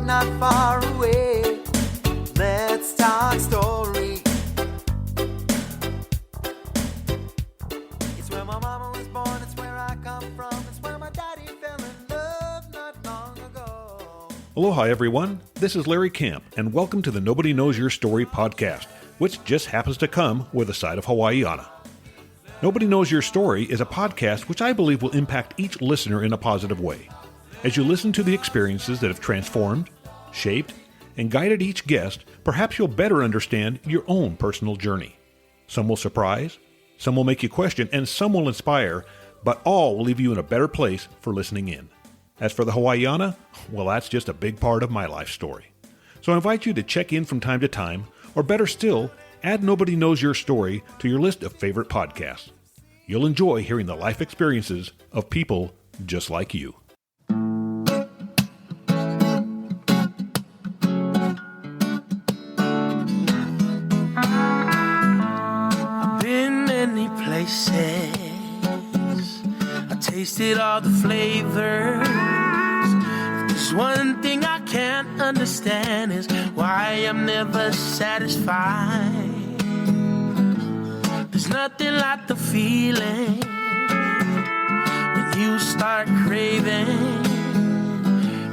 Not far away, let's talk story. It's where my mama was born, it's where I come from, it's where my daddy fell in love not long ago. Aloha everyone, this is Larry Camp, and welcome to the Nobody Knows Your Story podcast, which just happens to come with a side of Hawaiiana. Nobody Knows Your Story is a podcast which I believe will impact each listener in a positive way. As you listen to the experiences that have transformed, shaped, and guided each guest, perhaps you'll better understand your own personal journey. Some will surprise, some will make you question, and some will inspire, but all will leave you in a better place for listening in. As for the Hawaiiana, well, that's just a big part of my life story. So I invite you to check in from time to time, or better still, add Nobody Knows Your Story to your list of favorite podcasts. You'll enjoy hearing the life experiences of people just like you. I tasted all the flavors. There's one thing I can't understand is why I'm never satisfied. There's nothing like the feeling when you start craving.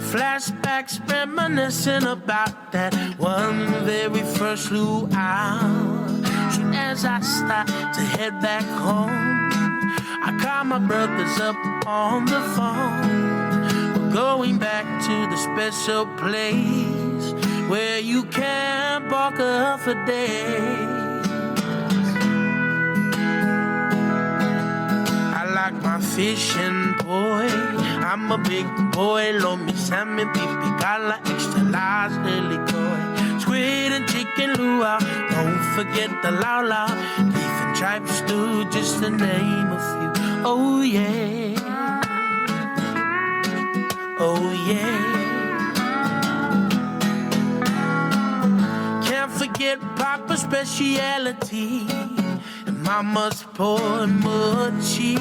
Flashbacks reminiscing about that one very first luau. As I start to head back home, I call my brothers up on the phone. We're going back to the special place where you can't walk up for days. I like my fishing, boy. I'm a big boy. Lomi, salmon, pipi, gala, extra large, lily koi. Squid and chicken luau, don't forget the lau lau. Beef and tripe stew, just to name a few. Oh yeah, oh yeah. Can't forget Papa's speciality and Mama's pork mochi.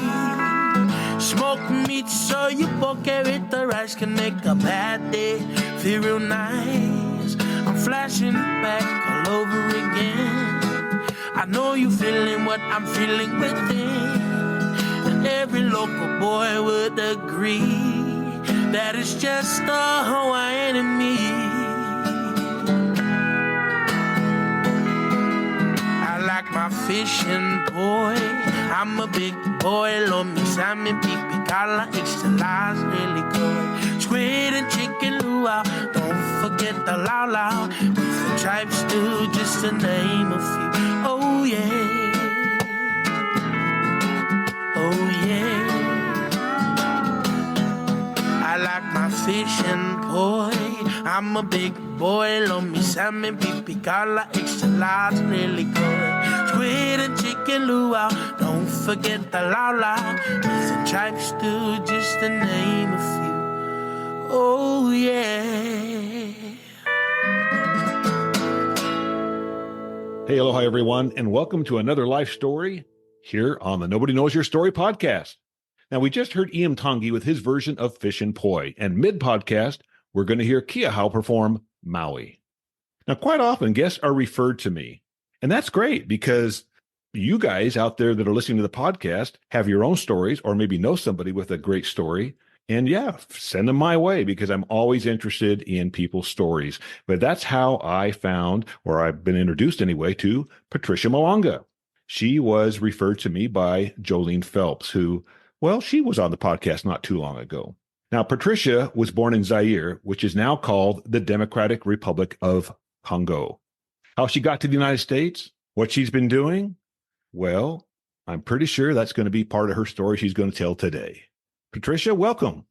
Smoked meat, so you poke it, the rice can make a bad day feel real nice. I'm flashing back all over again. I know you feeling what I'm feeling within. And every local boy would agree that it's just a Hawaiian in me. I like my fishing, boy. I'm a big boy. Lomi, salmon, pipi, gala, extra large, really good. Squid and chicken luau, don't forget the lau lau. Beef and tripe stew, just to name a few. Oh yeah, oh yeah. I like my fishing, boy. I'm a big boy. Lomi, salmon, pipi, gala, extra large, really good. Squid and chicken luau, don't forget the lau lau. Beef and tripe stew, just to name a few. Oh yeah. Hey, aloha everyone, and welcome to another life story here on the Nobody Knows Your Story podcast. Now, we just heard Iam Tongi with his version of Fishin' Poi, and mid-podcast, we're going to hear Kiahau perform Maui. Now, quite often, guests are referred to me, and that's great because you guys out there that are listening to the podcast have your own stories or maybe know somebody with a great story. And yeah, send them my way because I'm always interested in people's stories. But that's how I found, or I've been introduced anyway, to Patricia Malanga. She was referred to me by Jolene Phelps, who, well, she was on the podcast not too long ago. Now, Patricia was born in Zaire, which is now called the Democratic Republic of Congo. How she got to the United States, what she's been doing, well, I'm pretty sure that's going to be part of her story she's going to tell today. Patricia, welcome.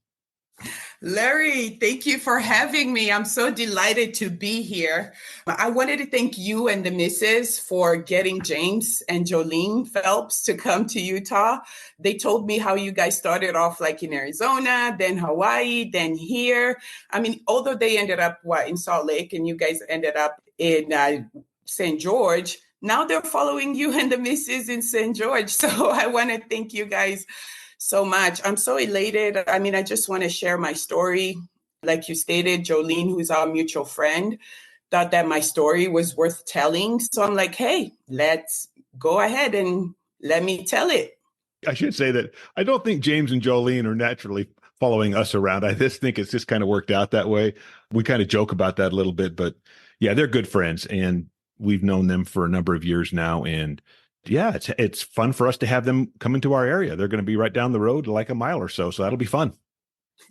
Larry, thank you for having me. I'm so delighted to be here. I wanted to thank you and the missus for getting James and Jolene Phelps to come to Utah. They told me how you guys started off like in Arizona, then Hawaii, then here. I mean, although they ended up in Salt Lake and you guys ended up in St. George, now they're following you and the missus in St. George. So I want to thank you guys so much. I'm so elated. I mean, I just want to share my story. Like you stated, Jolene, who's our mutual friend, thought that my story was worth telling. So I'm like, hey, let's go ahead and let me tell it. I should say that I don't think James and Jolene are naturally following us around. I just think it's just kind of worked out that way. We kind of joke about that a little bit, but yeah, they're good friends and we've known them for a number of years now. And yeah, it's fun for us to have them come into our area. They're going to be right down the road, like a mile or so. So that'll be fun.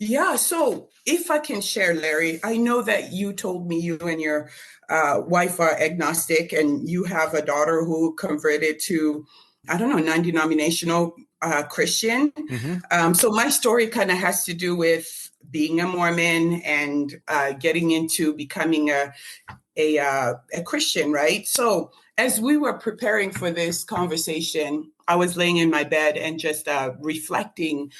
Yeah. So if I can share, Larry, I know that you told me you and your wife are agnostic and you have a daughter who converted to, I don't know, non-denominational Christian. Mm-hmm. So my story kind of has to do with being a Mormon and getting into becoming a Christian, right? So as we were preparing for this conversation, I was laying in my bed and just reflecting.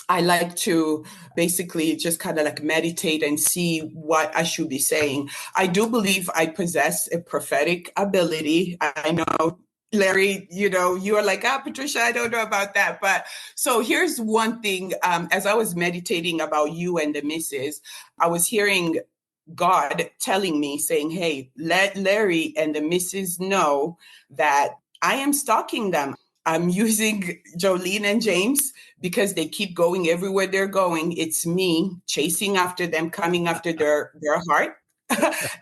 I like to basically just kind of like meditate and see what I should be saying. I do believe I possess a prophetic ability. I know, Larry, you are like, Patricia, I don't know about that. But so here's one thing. As I was meditating about you and the missus, I was hearing God telling me, saying, hey, let Larry and the missus know that I am stalking them. I'm using Jolene and James because they keep going everywhere they're going. It's me chasing after them, coming after their heart.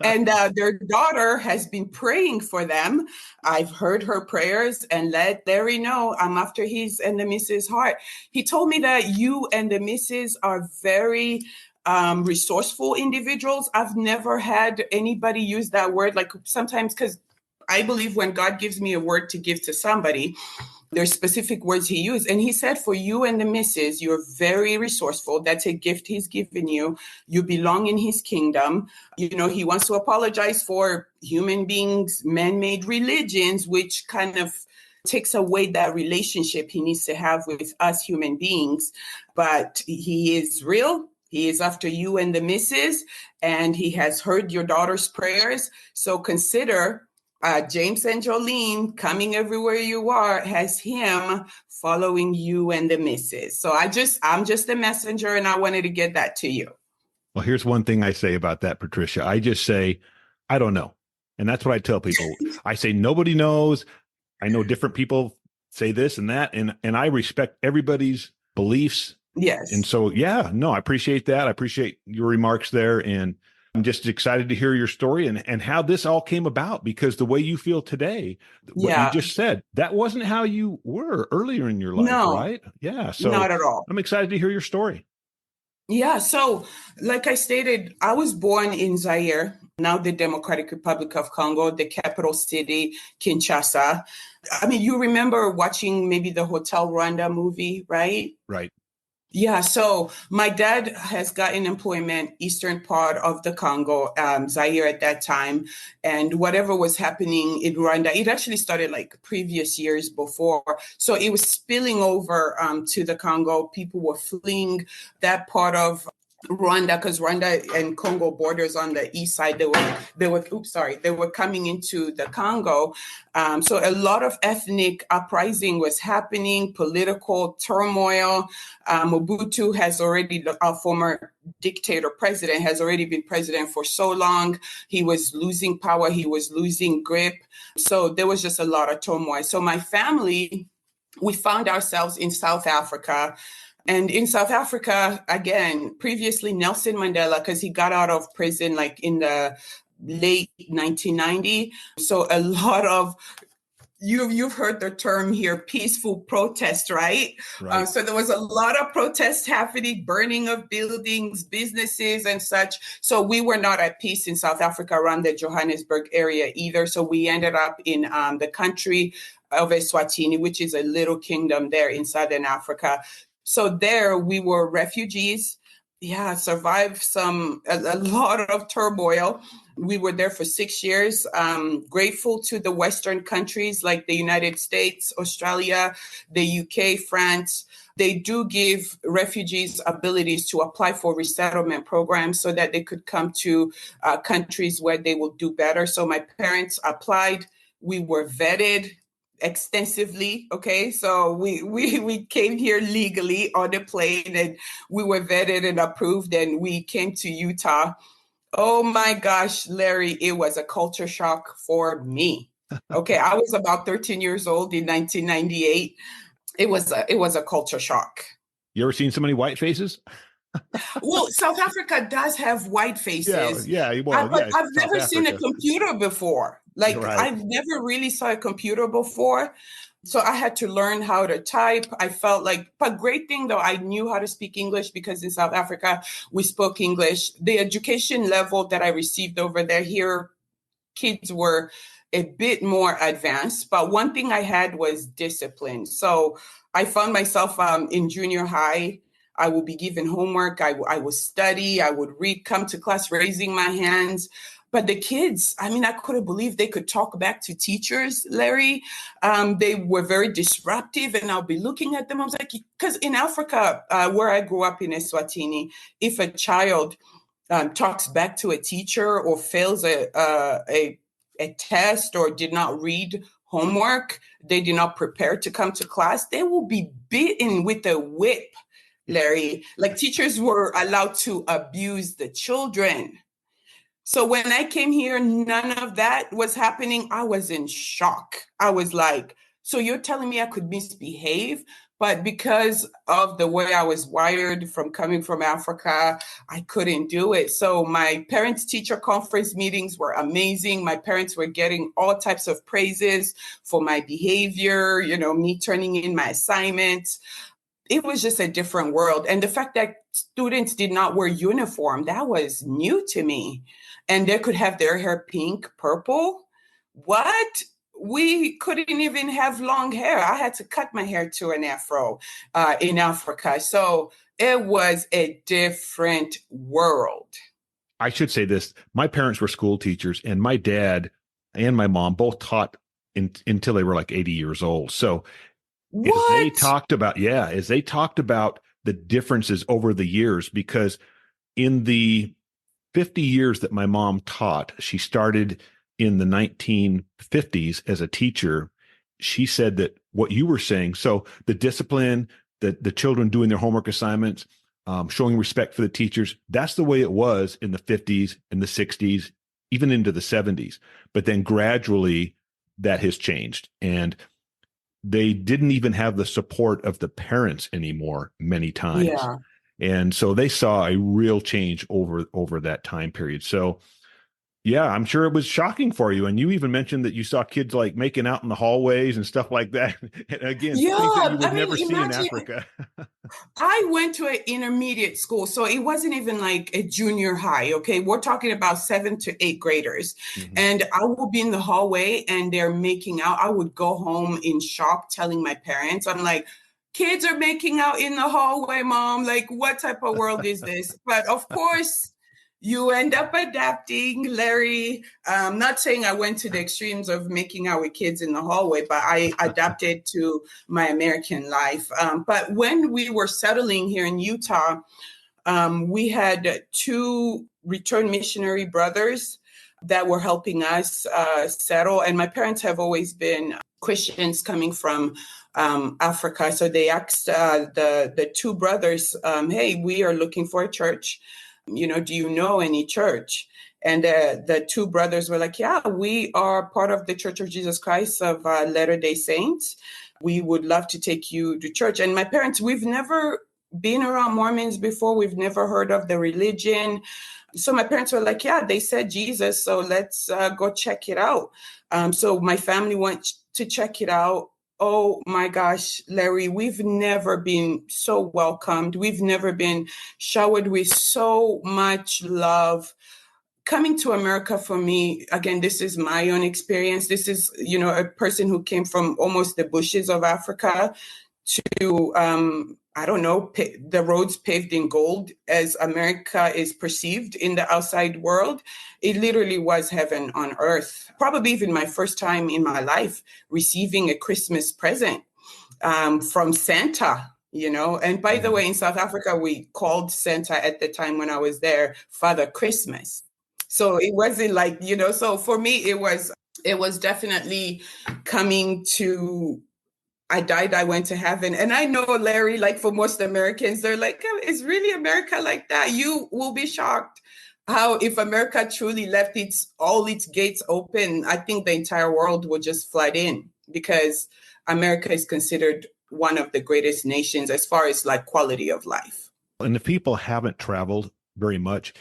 And their daughter has been praying for them. I've heard her prayers and let Larry know I'm after his and the missus' heart. He told me that you and the missus are very resourceful individuals. I've never had anybody use that word. Like sometimes, because I believe when God gives me a word to give to somebody, there's specific words he used. And he said, for you and the missus, you're very resourceful. That's a gift he's given you. You belong in his kingdom. He wants to apologize for human beings, man-made religions, which kind of takes away that relationship he needs to have with us human beings. But he is real. He is after you and the missus, and he has heard your daughter's prayers. So consider James and Jolene coming everywhere you are has him following you and the missus. So I'm just a messenger, and I wanted to get that to you. Well, here's one thing I say about that, Patricia. I just say, I don't know. And that's what I tell people. I say, nobody knows. I know different people say this and that, and I respect everybody's beliefs. Yes. And so, yeah, no, I appreciate that. I appreciate your remarks there. And I'm just excited to hear your story and how this all came about, because the way you feel today, what you just said, that wasn't how you were earlier in your life, right? Yeah. So not at all. I'm excited to hear your story. Yeah. So like I stated, I was born in Zaire, now the Democratic Republic of Congo, the capital city, Kinshasa. I mean, you remember watching maybe the Hotel Rwanda movie, right? Right. Yeah, so my dad has gotten employment eastern part of the Congo, Zaire at that time, and whatever was happening in Rwanda, it actually started like previous years before. So it was spilling over to the Congo. People were fleeing that part of Rwanda, because Rwanda and Congo borders on the east side. They were coming into the Congo. So a lot of ethnic uprising was happening, political turmoil. Mobutu has already, our former dictator president, has already been president for so long. He was losing power. He was losing grip. So there was just a lot of turmoil. So my family, we found ourselves in South Africa. And in South Africa, again, previously Nelson Mandela, because he got out of prison like in the late 1990. So a lot of, you've heard the term here, peaceful protest, right? So there was a lot of protests happening, burning of buildings, businesses and such. So we were not at peace in South Africa around the Johannesburg area either. So we ended up in the country of Eswatini, which is a little kingdom there in Southern Africa. So there we were refugees. survived a lot of turmoil. We were there for 6 years. Grateful to the Western countries like the United States, Australia, the UK, France. They do give refugees abilities to apply for resettlement programs so that they could come to countries where they will do better. So my parents applied. We were vetted extensively. Okay. So we came here legally on a plane, and we were vetted and approved, and we came to Utah. Oh my gosh, Larry, it was a culture shock for me. Okay. I was about 13 years old in 1998. It was a culture shock. You ever seen so many white faces? Well, South Africa does have white faces. But I've never seen a computer before. Like, right. I've never really saw a computer before. So I had to learn how to type. I felt like, but great thing though, I knew how to speak English because in South Africa, we spoke English. The education level that I received over there, here, kids were a bit more advanced. But one thing I had was discipline. So I found myself in junior high. I would be given homework. I would study. I would read, come to class, raising my hands. But the kids, I mean, I couldn't believe they could talk back to teachers, Larry. They were very disruptive, and I'll be looking at them. I was like, because in Africa, where I grew up in Eswatini, if a child talks back to a teacher or fails a test or did not read homework, they did not prepare to come to class, they will be beaten with a whip, Larry. Like, teachers were allowed to abuse the children. So when I came here, none of that was happening. I was in shock. I was like, so you're telling me I could misbehave? But because of the way I was wired from coming from Africa, I couldn't do it. So my parents-teacher conference meetings were amazing. My parents were getting all types of praises for my behavior, me turning in my assignments. It was just a different world. And the fact that students did not wear uniform, that was new to me. And they could have their hair pink, purple. What? We couldn't even have long hair. I had to cut my hair to an afro in Africa. So it was a different world. I should say this. My parents were school teachers, and my dad and my mom both taught until they were like 80 years old. So as they talked about the differences over the years, because in the 50 years that my mom taught, she started in the 1950s as a teacher. She said that what you were saying, so the discipline, the children doing their homework assignments, showing respect for the teachers, that's the way it was in the 50s and the 60s, even into the 70s. But then gradually that has changed. And they didn't even have the support of the parents anymore many times. Yeah. And so they saw a real change over that time period. So yeah, I'm sure it was shocking for you. And you even mentioned that you saw kids like making out in the hallways and stuff like that. And again, things that you would never see in Africa. I went to an intermediate school, so it wasn't even like a junior high. Okay. We're talking about 7th to 8th graders. Mm-hmm. And I would be in the hallway and they're making out. I would go home in shock, telling my parents, I'm like, kids are making out in the hallway, Mom. Like, what type of world is this? But of course, you end up adapting, Larry. I'm not saying I went to the extremes of making out with kids in the hallway, but I adapted to my American life. But when we were settling here in Utah, we had 2 returned missionary brothers that were helping us settle. And my parents have always been Christians coming from Africa. So they asked the 2 brothers, hey, we are looking for a church. Do you know any church? And the 2 brothers were like, yeah, we are part of the Church of Jesus Christ of Latter-day Saints. We would love to take you to church. And my parents, we've never been around Mormons before. We've never heard of the religion. So my parents were like, yeah, they said Jesus, so let's go check it out. So my family went to check it out. Oh my gosh, Larry, we've never been so welcomed. We've never been showered with so much love. Coming to America for me, again, this is my own experience. This is, a person who came from almost the bushes of Africa to, I don't know, the roads paved in gold as America is perceived in the outside world. It literally was heaven on earth. Probably even my first time in my life receiving a Christmas present from Santa, you know. And by the way, in South Africa, we called Santa at the time when I was there, Father Christmas. So it wasn't like, you know, so for me, it was definitely coming to, I died, I went to heaven. And I know, Larry, like for most Americans, they're like, "Oh, is really America like that?" You will be shocked how if America truly left all its gates open, I think the entire world would just flood in, because America is considered one of the greatest nations as far as like quality of life. And if people haven't traveled very much,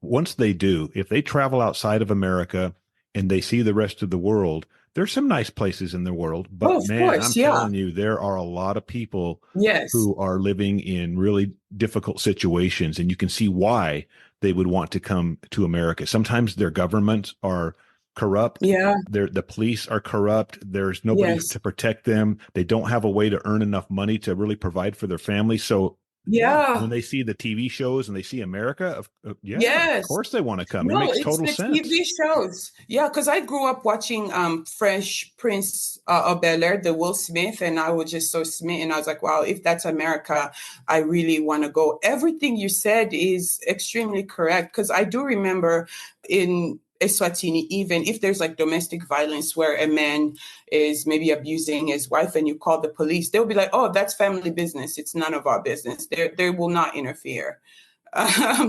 once they do, if they travel outside of America and they see the rest of the world, there's some nice places in the world, but Oh, of man, course, I'm yeah. telling you, there are a lot of people Yes. who are living in really difficult situations, and you can see why they would want to come to America. Sometimes their governments are corrupt. Yeah. The police are corrupt. There's nobody Yes. to protect them. They don't have a way to earn enough money to really provide for their family. So Yeah. when they see the TV shows and they see America, yeah, Yes. of course they want to come. It No, makes it's total the sense. TV shows. Yeah, because I grew up watching Fresh Prince of Bel-Air, the Will Smith, and I was just so smitten. I was like, wow, if that's America, I really want to go. Everything you said is extremely correct, because I do remember in Eswatini, even if there's like domestic violence where a man is maybe abusing his wife and you call the police, they'll be like, oh, that's family business. It's none of our business. They will not interfere.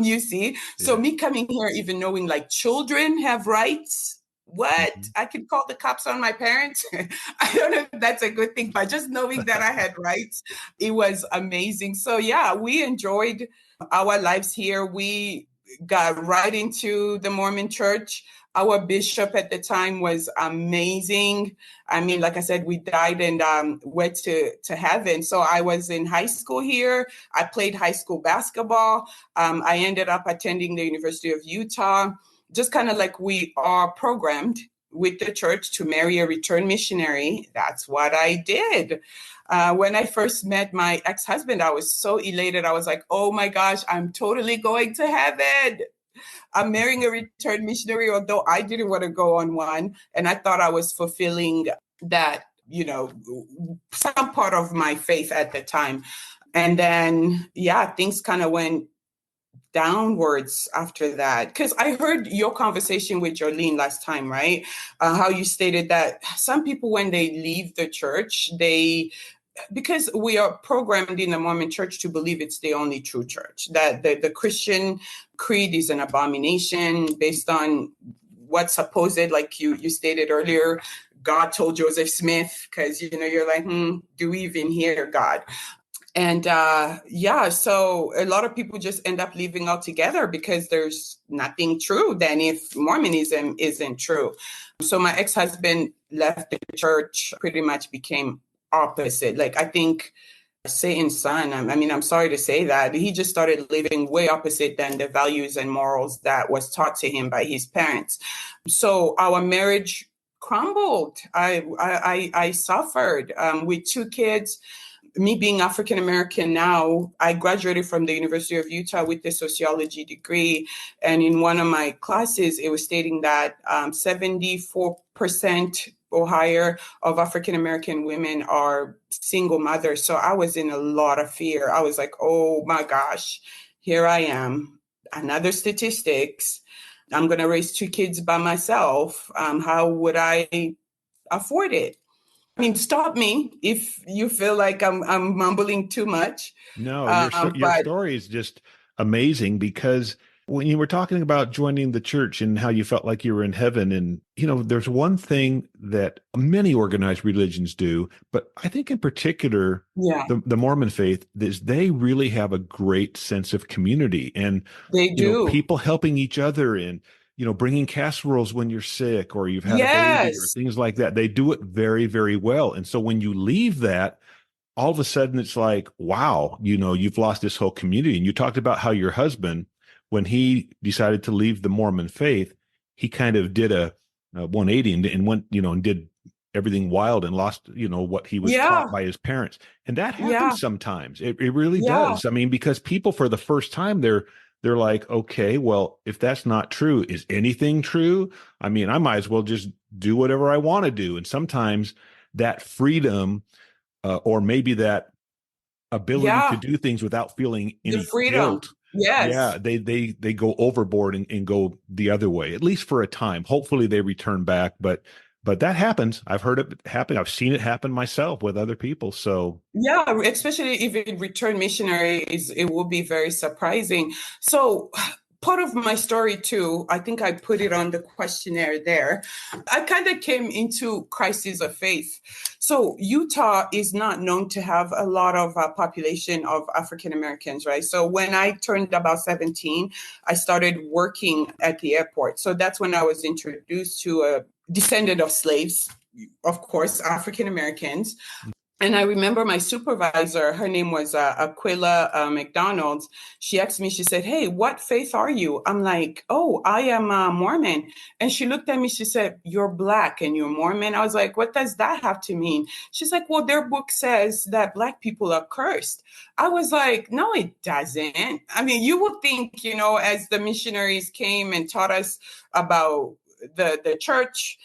You see? So Yeah. me coming here, even knowing like children have rights, what? I can call the cops on my parents. I don't know if that's a good thing, but just knowing that I had rights, it was amazing. So yeah, we enjoyed our lives here. We got right into the Mormon church. Our bishop at the time was amazing. I mean, like I said, we died and went to heaven. So I was in high school here. I played high school basketball. I ended up attending the University of Utah, just kind of like we are programmed with the church to marry a return missionary. That's what I did. When I first met my ex-husband, I was so elated. I was like, oh my gosh, I'm totally going to heaven. I'm marrying a return missionary, although I didn't want to go on one. And I thought I was fulfilling that, you know, some part of my faith at the time. And then, yeah, things kind of went downwards after that. Because I heard your conversation with Jolene last time, right? How you stated that some people, when they leave the church, because we are programmed in the Mormon church to believe it's the only true church, that the Christian creed is an abomination based on what supposed, like you stated earlier, God told Joseph Smith, because, you know, you're like, do we even hear God? And yeah, so a lot of people just end up leaving altogether because there's nothing true then if Mormonism isn't true. So my ex-husband left the church, pretty much became opposite. Like, I think Satan's son, I mean, I'm sorry to say that, he just started living way opposite than the values and morals that was taught to him by his parents. So our marriage crumbled. I suffered with 2 kids. Me being African American now, I graduated from the University of Utah with a sociology degree. And in one of my classes, it was stating that 74% or higher of African American women are single mothers. So I was in a lot of fear. I was like, oh my gosh, here I am. Another statistics. I'm going to raise 2 kids by myself. How would I afford it? I mean, stop me if you feel like I'm mumbling too much. No, your story is just amazing, because when you were talking about joining the church and how you felt like you were in heaven, and, you know, there's one thing that many organized religions do, but I think in particular, the Mormon faith, is they really have a great sense of community, and they do. You know, people helping each other, and, you know, bringing casseroles when you're sick or you've had a baby or things like that. They do it very, very well. And so when you leave that, all of a sudden it's like, wow, you know, you've lost this whole community. And you talked about how your husband, when he decided to leave the Mormon faith, he kind of did a 180 and went, you know, and did everything wild and lost, what he was Yeah. taught by his parents. And that Yeah. happens sometimes. It really Yeah. does. I mean, because people for the first time, they're like, okay, well, if that's not true, is anything true? I mean, I might as well just do whatever I want to do. And sometimes that freedom, or maybe that ability to Yeah. do things without feeling The any freedom. guilt. Yes. Yeah, they go overboard and go the other way, at least for a time. Hopefully they return back, but that happens. I've heard it happen. I've seen it happen myself with other people. So Yeah, especially if it return missionaries, it will be very surprising. So part of my story too, I think I put it on the questionnaire there. I kind of came into crisis of faith. So Utah is not known to have a lot of population of African Americans, right? So when I turned about 17, I started working at the airport. So that's when I was introduced to a descendant of slaves, of course, African Americans. And I remember my supervisor, her name was Aquila McDonald. She asked me, she said, "Hey, what faith are you?" I'm like, "Oh, I am Mormon." And she looked at me, she said, "You're Black and you're Mormon?" I was like, "What does that have to mean?" She's like, "Well, their book says that Black people are cursed." I was like, "No, it doesn't." I mean, you would think, as the missionaries came and taught us about the church,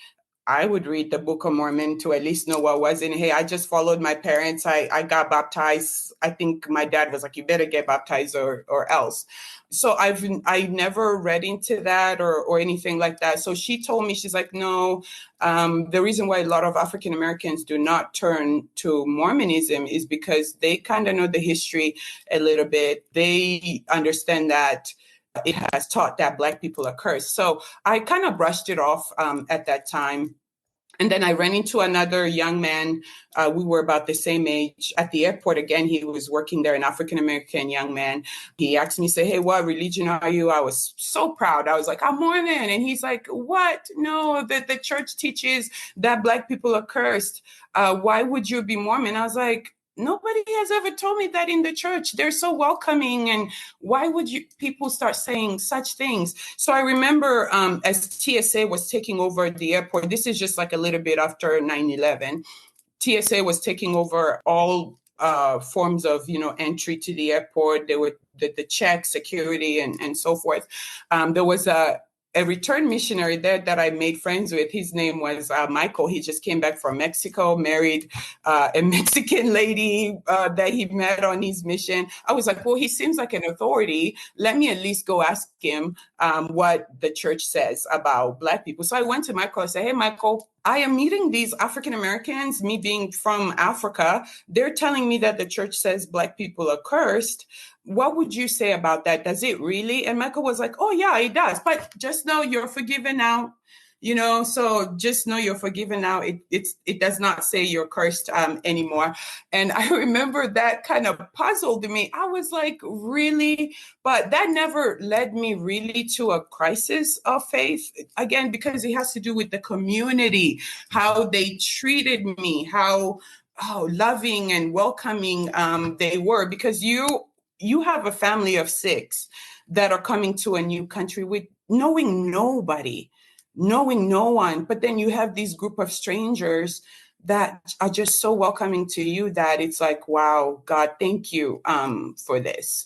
I would read the Book of Mormon to at least know what was in. Hey, I just followed my parents. I got baptized. I think my dad was like, "You better get baptized or else." So I never read into that or anything like that. So she told me, she's like, "No, the reason why a lot of African Americans do not turn to Mormonism is because they kind of know the history a little bit. They understand that it has taught that Black people are cursed." So I kind of brushed it off at that time. And then I ran into another young man. We were about the same age at the airport. Again, he was working there, an African-American young man. He asked me, say, "Hey, what religion are you?" I was so proud. I was like, "I'm Mormon." And he's like, "What? No, the church teaches that Black people are cursed. Why would you be Mormon?" I was like, "Nobody has ever told me that in the church. They're so welcoming. And why would people start saying such things?" So I remember as TSA was taking over the airport, this is just like a little bit after 9/11, TSA was taking over all forms of, entry to the airport. There were the check, security, and so forth. There was a return missionary there that I made friends with. His name was Michael. He just came back from Mexico, married a Mexican lady that he met on his mission. I was like, well, he seems like an authority. Let me at least go ask him what the church says about Black people. So I went to Michael and said, "Hey, Michael, I am meeting these African Americans, me being from Africa. They're telling me that the church says Black people are cursed. What would you say about that? Does it really?" And Michael was like, "Oh, yeah, it does. But just know you're forgiven now. So just know you're forgiven now. It does not say you're cursed anymore." And I remember that kind of puzzled me. I was like, really? But that never led me really to a crisis of faith. Again, because it has to do with the community, how they treated me, how loving and welcoming they were. Because you have a family of 6 that are coming to a new country with knowing nobody, knowing no one. But then you have these group of strangers that are just so welcoming to you that it's like, wow, God, thank you for this.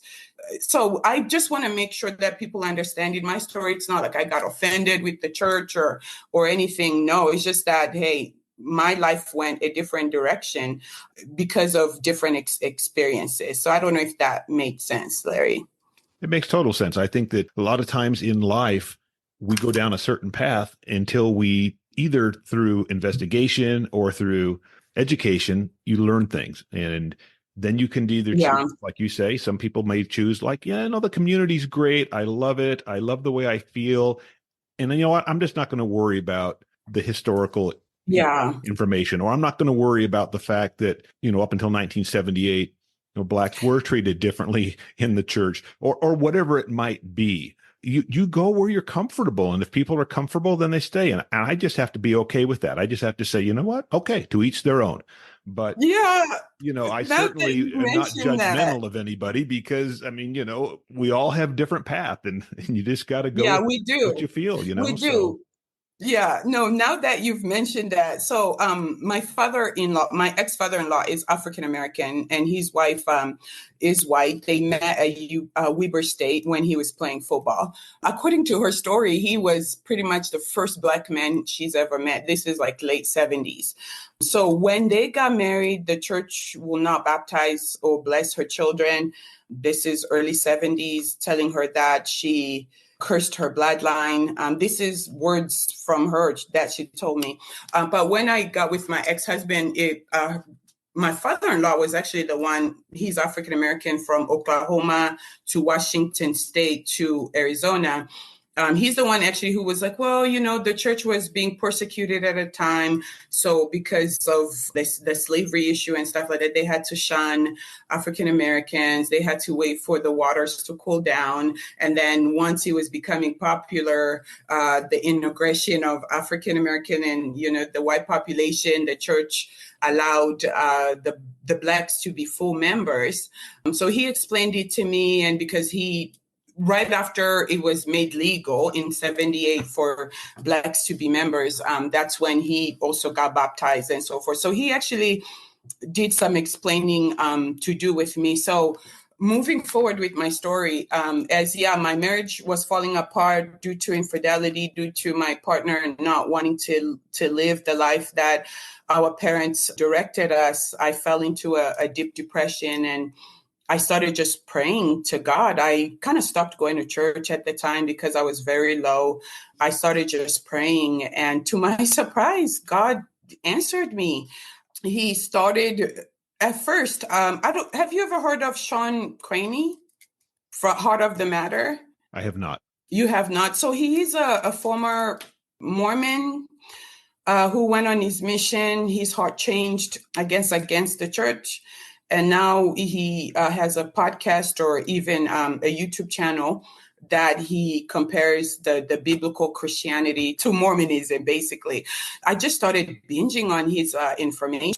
So I just want to make sure that people understand in my story, it's not like I got offended with the church or anything. No, it's just that, hey, my life went a different direction because of different experiences. So I don't know if that made sense, Larry. it makes total sense. I think that a lot of times in life, we go down a certain path until we either through investigation or through education, you learn things. And then you can either Yeah. choose, like you say, some people may choose like, yeah, no, the community's great. I love it. I love the way I feel. And then, you know what? I'm just not going to worry about the historical Yeah. information, or I'm not going to worry about the fact that, up until 1978, Blacks were treated differently in the church, or whatever it might be. You go where you're comfortable. And if people are comfortable, then they stay. And I just have to be okay with that. I just have to say, you know what? Okay, to each their own. But, Yeah. I Now that certainly you am not mention that. judgmental of anybody because, I mean, we all have different paths and you just got to go Yeah, with we what do. you feel, We so. do. Yeah, no, now that you've mentioned that, so my father-in-law, my ex-father-in-law is African American and his wife is white. They met at Weber State when he was playing football. According to her story, he was pretty much the first Black man she's ever met. This is like late 70s. So when they got married, the church will not baptize or bless her children. This is early 70s, telling her that she cursed her bloodline. This is words from her that she told me. But when I got with my ex-husband, my father-in-law was actually the one, he's African-American from Oklahoma to Washington State to Arizona. He's the one actually who was like, well, you know, the church was being persecuted at a time. So because of the slavery issue and stuff like that, they had to shun African Americans. They had to wait for the waters to cool down. And then once he was becoming popular, the integration of African American and, you know, the white population, the church allowed the Blacks to be full members. So he explained it to me, and because right after it was made legal in 78 for Blacks to be members, that's when he also got baptized and so forth. So he actually did some explaining to do with me. So moving forward with my story, my marriage was falling apart due to infidelity, due to my partner not wanting to live the life that our parents directed us. I fell into a deep depression, and I started just praying to God. I kind of stopped going to church at the time because I was very low. I started just praying, and to my surprise, God answered me. He started at first. Have you ever heard of Sean Craney from Heart of the Matter? I have not. You have not. So he's a former Mormon who went on his mission. His heart changed against the church. And now he has a podcast or even a YouTube channel that he compares the biblical Christianity to Mormonism, basically. I just started binging on his information.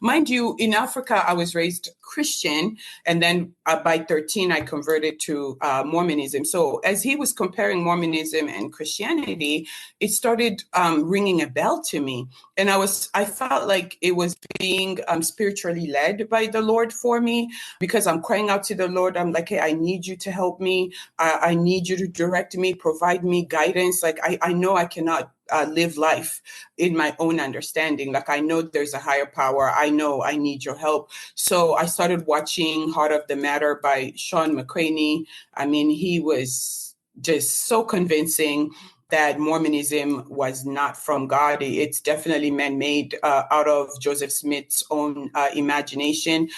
Mind you, in Africa, I was raised Christian, and then by 13, I converted to Mormonism. So as he was comparing Mormonism and Christianity, it started ringing a bell to me. And I felt like it was being spiritually led by the Lord for me, because I'm crying out to the Lord. I'm like, hey, I need you to help me. I need you to direct me, provide me guidance. Like, I know I cannot live life in my own understanding. Like, I know there's a higher power. I know I need your help. So I started watching Heart of the Matter by Sean McCraney. I mean, he was just so convincing that Mormonism was not from God. It's definitely man-made out of Joseph Smith's own imagination,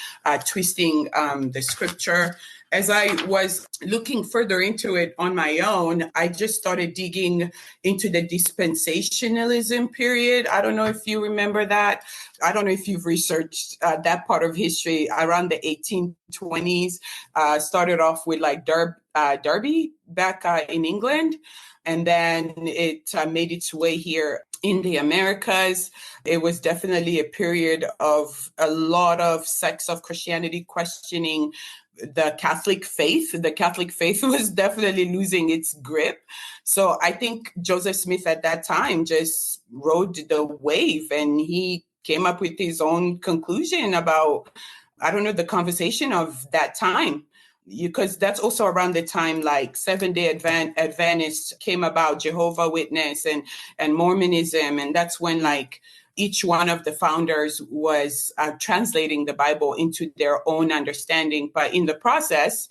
twisting the scripture. As I was looking further into it on my own, I just started digging into the dispensationalism period. I don't know if you remember that. I don't know if you've researched that part of history around the 1820s. Started off with like Derby back in England. And then it made its way here in the Americas. It was definitely a period of a lot of sects of Christianity questioning the Catholic faith. The Catholic faith was definitely losing its grip. So I think Joseph Smith at that time just rode the wave, and he came up with his own conclusion about, I don't know, the conversation of that time. Because that's also around the time like Seventh-day Adventists came about, Jehovah Witness and Mormonism. And that's when like each one of the founders was translating the Bible into their own understanding. But in the process,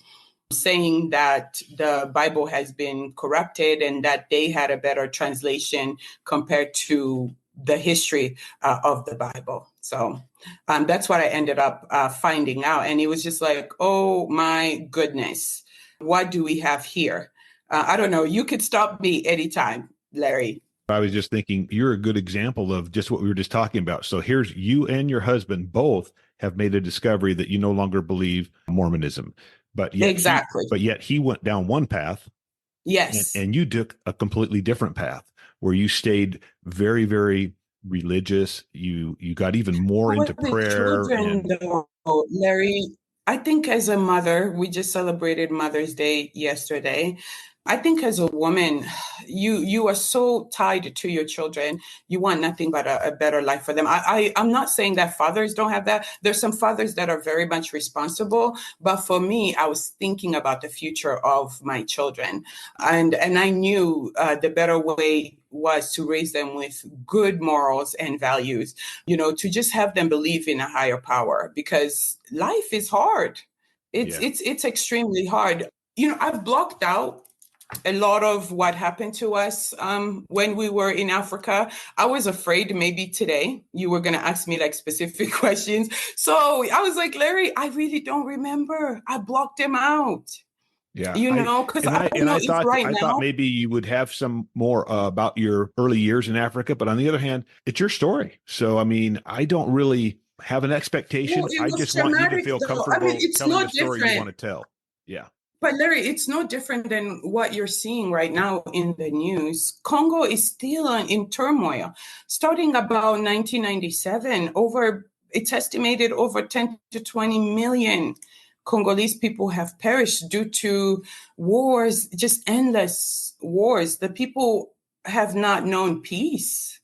saying that the Bible has been corrupted and that they had a better translation compared to the history of the Bible. So that's what I ended up finding out. And it was just like, oh my goodness, what do we have here? I don't know. You could stop me anytime, Larry. I was just thinking, you're a good example of just what we were just talking about. So here's you and your husband both have made a discovery that you no longer believe Mormonism, but yet Exactly. Yet he went down one path. Yes. And you took a completely different path where you stayed very, very religious. You got even more into prayer. Larry, I think as a mother, we just celebrated Mother's Day yesterday. I think as a woman, you are so tied to your children. You want nothing but a better life for them. I'm not saying that fathers don't have that. There's some fathers that are very much responsible, but for me, I was thinking about the future of my children, and I knew the better way was to raise them with good morals and values. To just have them believe in a higher power, because life is hard. It's extremely hard. I've blocked out a lot of what happened to us when we were in Africa. I was afraid maybe today you were going to ask me like specific questions. So I was like, Larry, I really don't remember. I blocked them out. Yeah. Because I don't know if right now. I thought maybe you would have some more about your early years in Africa, but on the other hand, it's your story. So, I mean, I don't really have an expectation. Well, I just want you to feel comfortable telling the story you want to tell. Yeah. But Larry, it's no different than what you're seeing right now in the news. Congo is still in turmoil. Starting about 1997, it's estimated over 10 to 20 million Congolese people have perished due to wars, just endless wars. The people have not known peace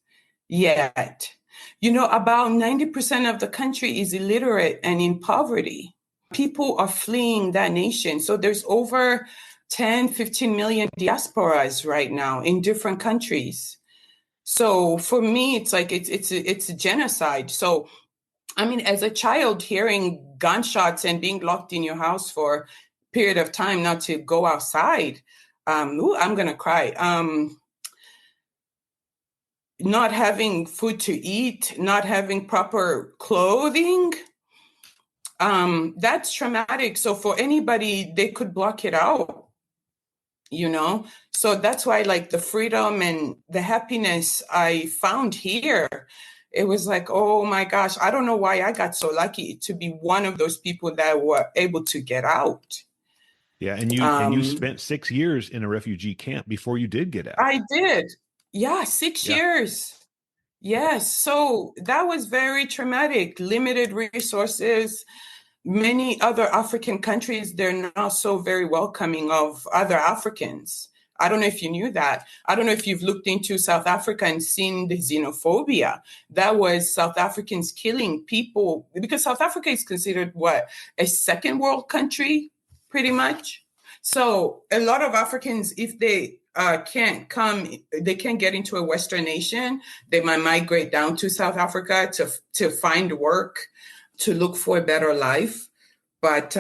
yet. About 90% of the country is illiterate and in poverty. People are fleeing that nation. So there's over 10, 15 million diasporas right now in different countries. So for me, it's like it's a genocide. So, I mean, as a child, hearing gunshots and being locked in your house for a period of time, not to go outside, I'm going to cry. Not having food to eat, not having proper clothing, that's traumatic. So for anybody, they could block it out, So that's why, like, the freedom and the happiness I found here, it was like, oh my gosh, I don't know why I got so lucky to be one of those people that were able to get out. Yeah, and you spent 6 years in a refugee camp before you did get out. I did. Yeah, 6 years. Yes. So that was very traumatic. Limited resources. Many other African countries, they're not so very welcoming of other Africans. I don't know if you knew that. I don't know if you've looked into South Africa and seen the xenophobia. That was South Africans killing people, because South Africa is considered a second world country, pretty much. So a lot of Africans, if they can't get into a Western nation, they might migrate down to South Africa to find work, to look for a better life. But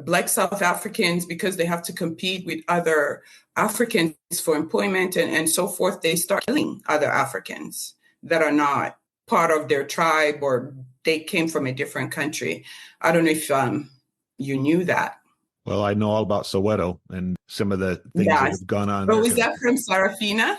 Black South Africans, because they have to compete with other Africans for employment and so forth, they start killing other Africans that are not part of their tribe, or they came from a different country. I don't know if you knew that. Well, I know all about Soweto and some of the things that have gone on. Oh, is that from Sarafina?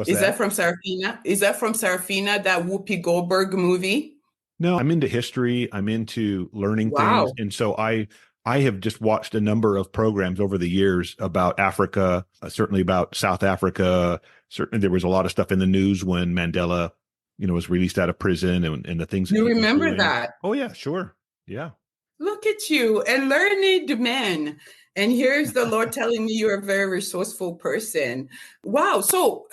Is that from Sarafina? Is that from Sarafina, that Whoopi Goldberg movie? No, I'm into history. I'm into learning things. And so I have just watched a number of programs over the years about Africa, certainly about South Africa. Certainly there was a lot of stuff in the news when Mandela, was released out of prison and the things. You remember that? Oh, yeah, sure. Yeah. Look at you, a learned man. And here's the Lord telling me you're a very resourceful person. Wow. So,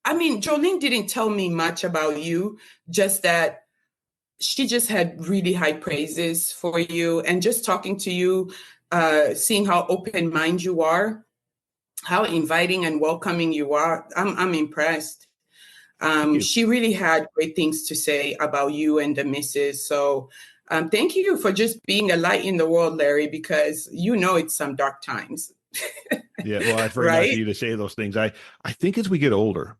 I mean, Jolene didn't tell me much about you, just that she just had really high praises for you. And just talking to you, seeing how open-minded you are, how inviting and welcoming you are, I'm impressed. She really had great things to say about you and the missus. So thank you for just being a light in the world, Larry, because it's some dark times. Yeah, well, it's very nice of you to say those things. I think as we get older,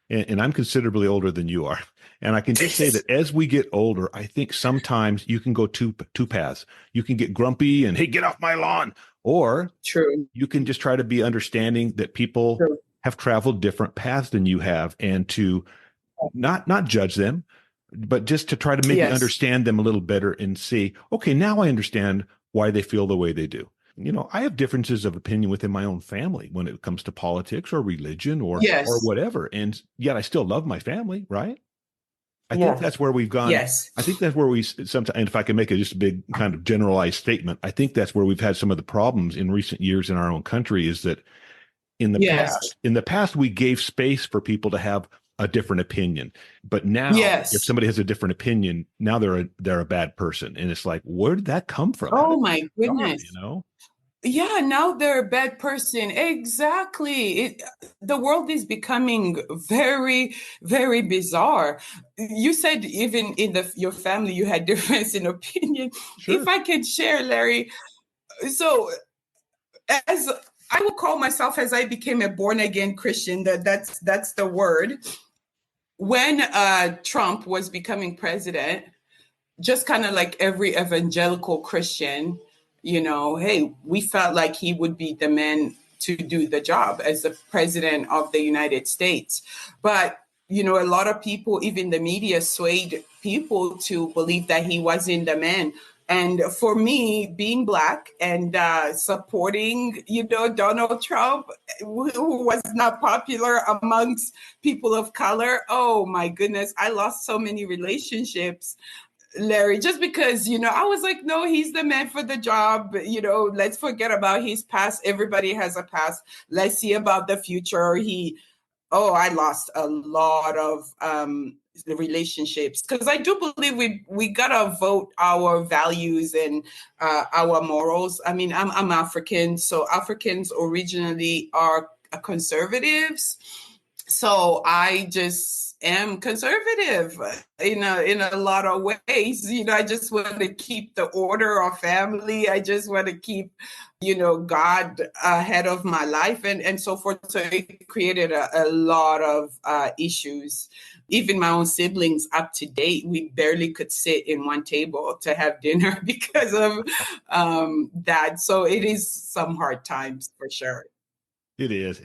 and I'm considerably older than you are, and I can just say that as we get older, I think sometimes you can go two paths. You can get grumpy and, hey, get off my lawn. Or you can just try to be understanding that people have traveled different paths than you have, and to not judge them, but just to try to maybe understand them a little better and see, okay, now I understand why they feel the way they do. I have differences of opinion within my own family when it comes to politics or religion or whatever. And yet I still love my family, right? I think that's where we've gone. Yes. I think that's where we sometimes, and if I can make just a big kind of generalized statement, I think that's where we've had some of the problems in recent years in our own country is that Yes. in the past, we gave space for people to have a different opinion. But now, Yes. if somebody has a different opinion, now they're a bad person. And it's like, where did that come from? Oh my goodness. You know? Yeah, now they're a bad person. Exactly. The world is becoming very, very bizarre. You said even in your family you had difference in opinion. Sure. If I could share, Larry, so as I will call myself as I became a born again Christian, that's the word. When Trump was becoming president, just kind of like every evangelical Christian, hey, we felt like he would be the man to do the job as the president of the United States. But, a lot of people, even the media, swayed people to believe that he wasn't the man. And for me, being Black and supporting, Donald Trump, who was not popular amongst people of color, oh my goodness, I lost so many relationships, Larry, just because, I was like, no, he's the man for the job. Let's forget about his past. Everybody has a past. Let's see about the future. I lost a lot of relationships because I do believe we gotta vote our values and our morals. I mean, I'm African, so Africans originally are conservatives. So I just am conservative in a lot of ways. I just want to keep the order of family. I just want to keep, God ahead of my life and so forth. So it created a lot of issues. Even my own siblings up to date, we barely could sit in one table to have dinner because of that. So it is some hard times for sure. It is.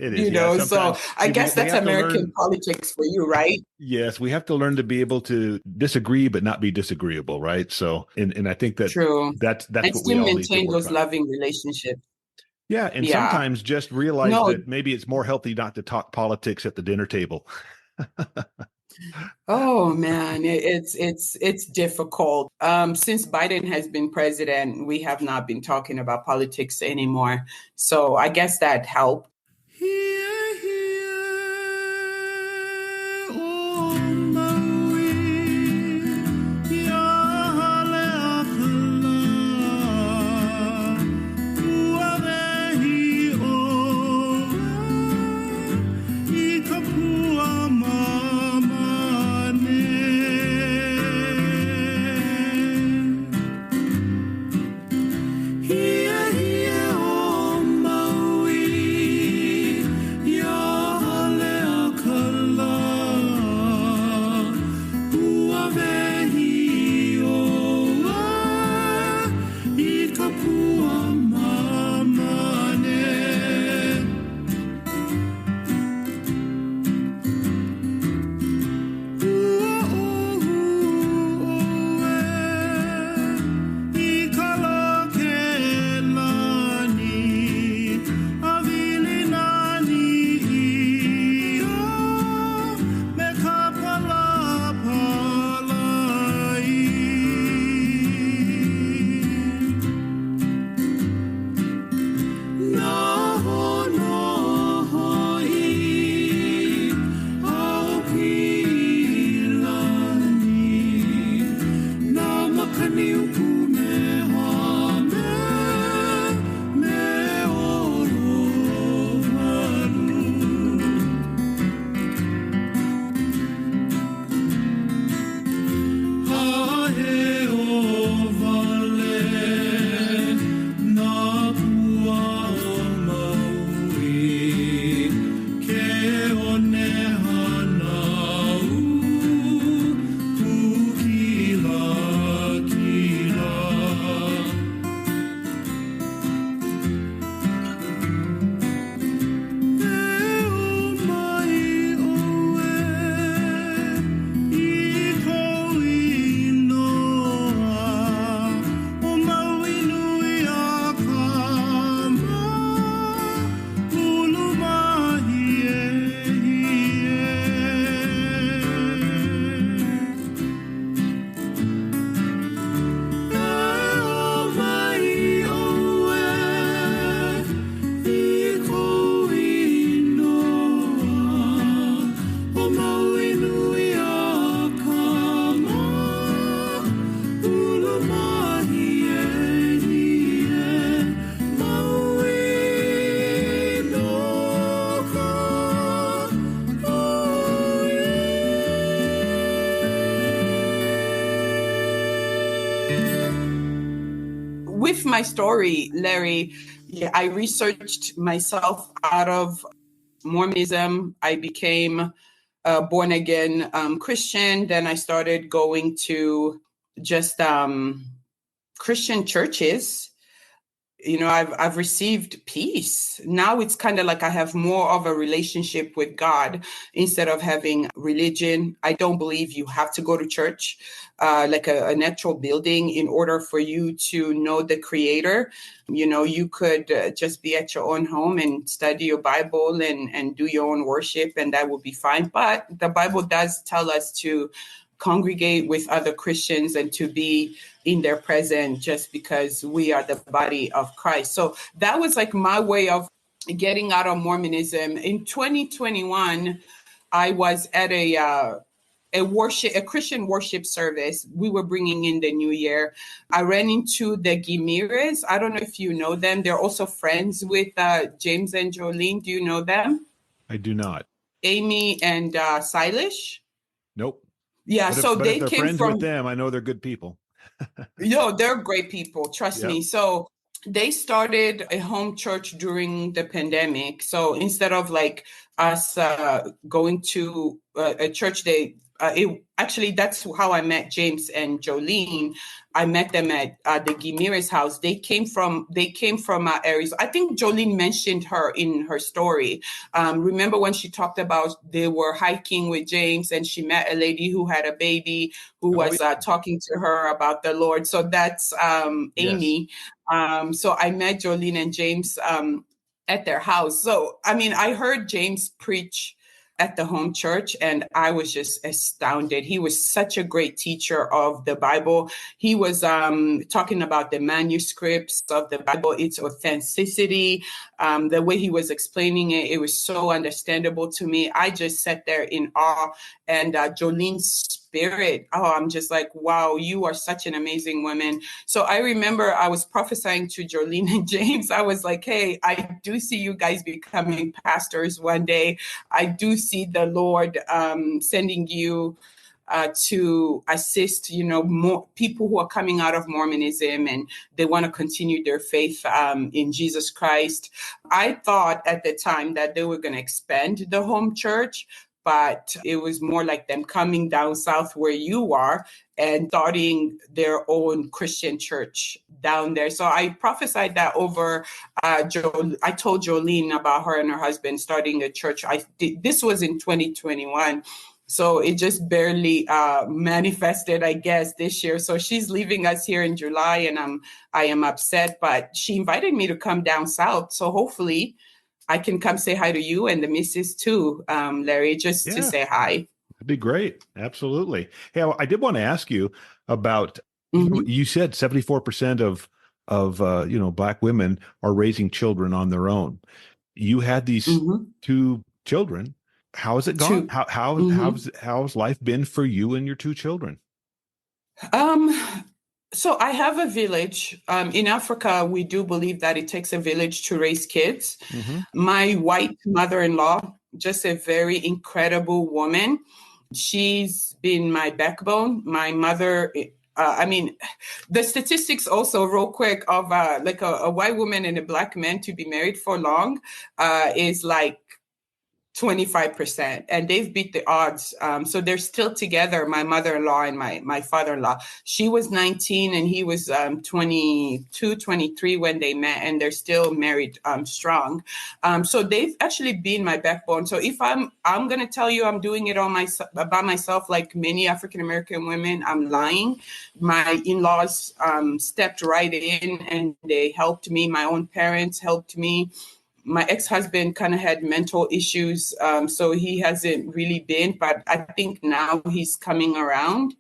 So I guess that's American politics for you, right? Yes, we have to learn to be able to disagree, but not be disagreeable, right? So, and I think that true. That's and what we all need to maintain work those on. loving relationships. Yeah, and sometimes just realize that maybe it's more healthy not to talk politics at the dinner table. Oh man, it's difficult. Since Biden has been president, we have not been talking about politics anymore. So I guess that helped. Oh, Maui. my story, Larry. Yeah, I researched myself out of Mormonism. I became a born again Christian. Then I started going to just Christian churches. You know, I've received peace. Now it's kind of like I have more of a relationship with God instead of having religion. I don't believe you have to go to church, like a natural building, in order for you to know the Creator. You know, you could just be at your own home and study your Bible and do your own worship, and that would be fine. But the Bible does tell us to congregate with other Christians and to be in their presence, just because we are the body of Christ. So that was like my way of getting out of Mormonism. In 2021, I was at a Christian worship service. We were bringing in the new year. I ran into the Gimires. I don't know if you know them. They're also friends with James and Jolene. Do you know them? I do not. Amy and Silas. Nope. Yeah, so But if they they're came friends from, with them, I know they're good people. they're great people, trust Yep. me. So they started a home church during the pandemic. So instead of like us going to a church, that's how I met James and Jolene. I met them at the Gimires house. They came from Arizona. I think Jolene mentioned her in her story. Remember when she talked about they were hiking with James and she met a lady who had a baby who was talking to her about the Lord. So that's Amy. Yes. So I met Jolene and James at their house. So, I mean, I heard James preach at the home church, and I was just astounded. He was such a great teacher of the Bible. He was talking about the manuscripts of the Bible, its authenticity, the way he was explaining it. It was so understandable to me. I just sat there in awe. And Jolene's spirit, I'm just like, wow, you are such an amazing woman. So I remember I was prophesying to Jolene and James. I was like, hey, I do see you guys becoming pastors one day. I do see the Lord sending you to assist, more people who are coming out of Mormonism and they want to continue their faith in Jesus Christ. I thought at the time that they were going to expand the home church, but it was more like them coming down south where you are and starting their own Christian church down there. So I prophesied that over I told Jolene about her and her husband starting a church. This was in 2021. So it just barely manifested, I guess, this year. So she's leaving us here in July, and I am upset, but she invited me to come down south. So hopefully I can come say hi to you and the missus too, Larry, just to say hi. That'd be great. Absolutely. Hey, I did want to ask you about, you said 74% of Black women are raising children on their own. You had these two children. How has it gone? How's life been for you and your two children? So I have a village. In Africa, we do believe that it takes a village to raise kids. My white mother-in-law, just a very incredible woman. She's been my backbone. My mother, the statistics also real quick of like a white woman and a Black man to be married for long is like 25%, and they've beat the odds. So they're still together, my mother-in-law and my father-in-law. She was 19 and he was 22, 23 when they met, and they're still married strong. So they've actually been my backbone. So if I'm going to tell you I'm doing it by myself, like many African-American women, I'm lying. My in-laws stepped right in and they helped me. My own parents helped me. My ex-husband kind of had mental issues, so he hasn't really been, but I think now he's coming around.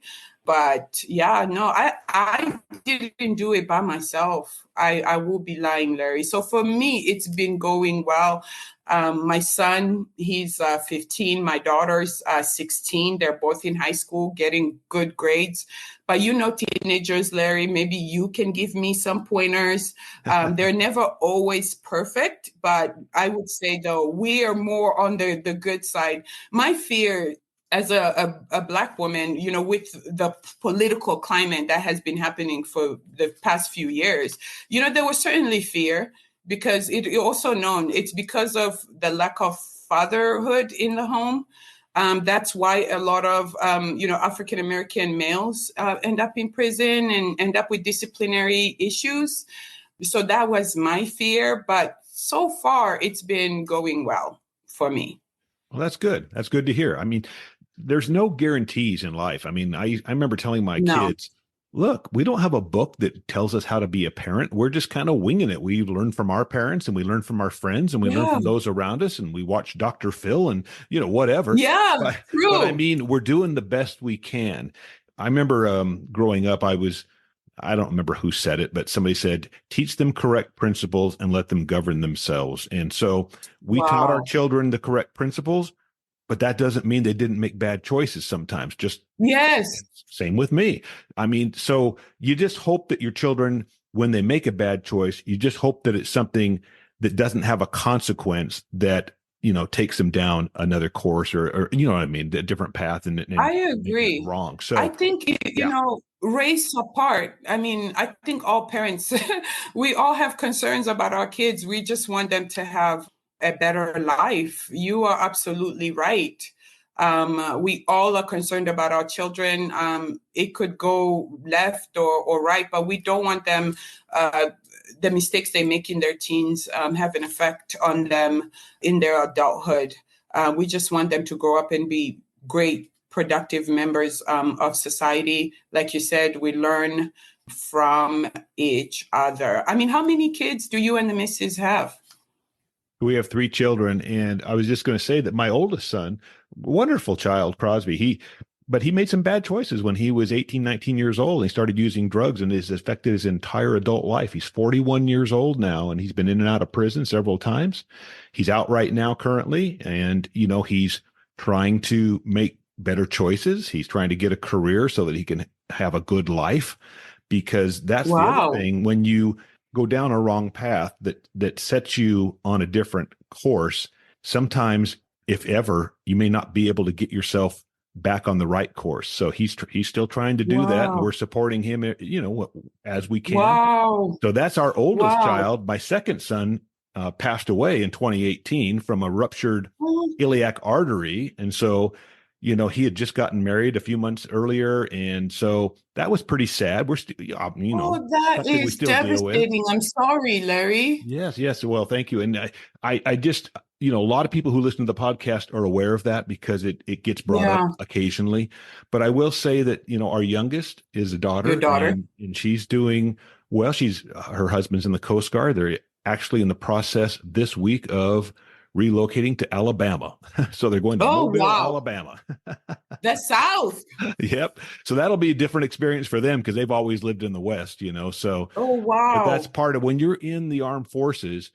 But yeah, no, I didn't do it by myself. I will be lying, Larry. So for me, it's been going well. My son, he's 15. My daughter's 16. They're both in high school, getting good grades. But teenagers, Larry, maybe you can give me some pointers. They're never always perfect, but I would say, though, we are more on the good side. My fear, as a Black woman, you know, with the political climate that has been happening for the past few years, you know, there was certainly fear because it also known it's because of the lack of fatherhood in the home. That's why a lot of, you know, African American males end up in prison and end up with disciplinary issues. So that was my fear. But so far, it's been going well for me. Well, that's good. That's good to hear. I mean, there's no guarantees in life. I mean, I remember telling my No. kids, look, we don't have a book that tells us how to be a parent. We're just kind of winging it. We learn from our parents and we learn from our friends and we learn Yeah. from those around us and we watch Dr. Phil and, you know, whatever. Yeah, But I true. mean, we're doing the best we can. I remember growing up, I don't remember who said it, but somebody said, teach them correct principles and let them govern themselves. And so we taught our Wow. children the correct principles, but that doesn't mean they didn't make bad choices sometimes. Just Yes. same with me. I mean, so you just hope that your children, when they make a bad choice, you just hope that it's something that doesn't have a consequence that, you know, takes them down another course or you know what I mean, a different path and I making it agree. wrong. I So think, you yeah, know, race apart. I mean, I think all parents, we all have concerns about our kids. We just want them to have a better life. You are absolutely right. We all are concerned about our children. It could go left or right, but we don't want them, the mistakes they make in their teens, have an effect on them in their adulthood. We just want them to grow up and be great, productive members of society. Like you said, we learn from each other. I mean, how many kids do you and the missus have? we have three children, and I was just going to say that my oldest son, wonderful child, Crosby, but he made some bad choices when he was 18, 19 years old. And he started using drugs and it's affected his entire adult life. He's 41 years old now, and he's been in and out of prison several times. He's out right now currently, and, you know, he's trying to make better choices. He's trying to get a career so that he can have a good life, because that's the other Wow. thing. When you go down a wrong path that sets you on a different course, sometimes, if ever, you may not be able to get yourself back on the right course. So he's still trying to do that, and Wow. we're supporting him, you know, as we can. Wow. So that's our oldest Wow. child. My second son passed away in 2018 from a ruptured iliac artery, and so, you know, he had just gotten married a few months earlier, and so that was pretty sad. We're still, you know, Oh, that something we is still deal with. devastating. I'm sorry, Larry. Yes, yes. Well, thank you. And I just, you know, a lot of people who listen to the podcast are aware of that because it gets brought up Yeah. occasionally. But I will say that, you know, our youngest is a Your daughter, daughter. and she's doing well. Her husband's in the Coast Guard. They're actually in the process this week of relocating to Alabama. So they're going to Oh, Mobile, wow. Alabama. The South. Yep. So that'll be a different experience for them because they've always lived in the West, you know. So, Oh, but that's wow. part of when you're in the armed forces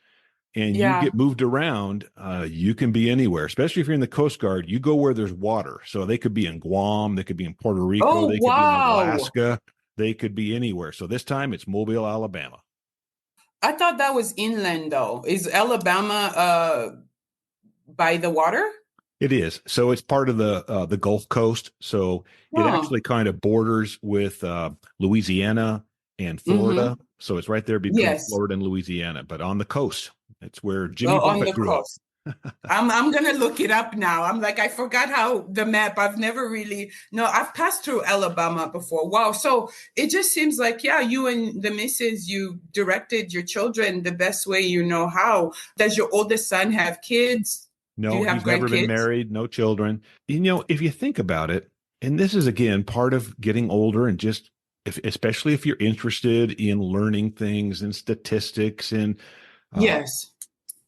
and you Yeah. get moved around, you can be anywhere, especially if you're in the Coast Guard. You go where there's water. So they could be in Guam, they could be in Puerto Rico, Oh, they could be in wow. Alaska, they could be anywhere. So this time it's Mobile, Alabama. I thought that was inland, though. Is Alabama by the water? It is. So it's part of the Gulf Coast. So it Oh. actually kind of borders with Louisiana and Mm-hmm. Florida. So it's right there between Yes. Florida and Louisiana, but on the coast. It's where Jimmy Oh, on Buffett the grew up. coast. I'm gonna look it up now. I'm like, I forgot how the map. I've never really. No, I've passed through Alabama before. Wow. So it just seems like, yeah, you and the missus, you directed your children the best way you know how. Does your oldest son have kids? Do No, you have he's never been grandkids? married, no children. You know, if you think about it, and this is again part of getting older, and just especially if you're interested in learning things and statistics, and Yes,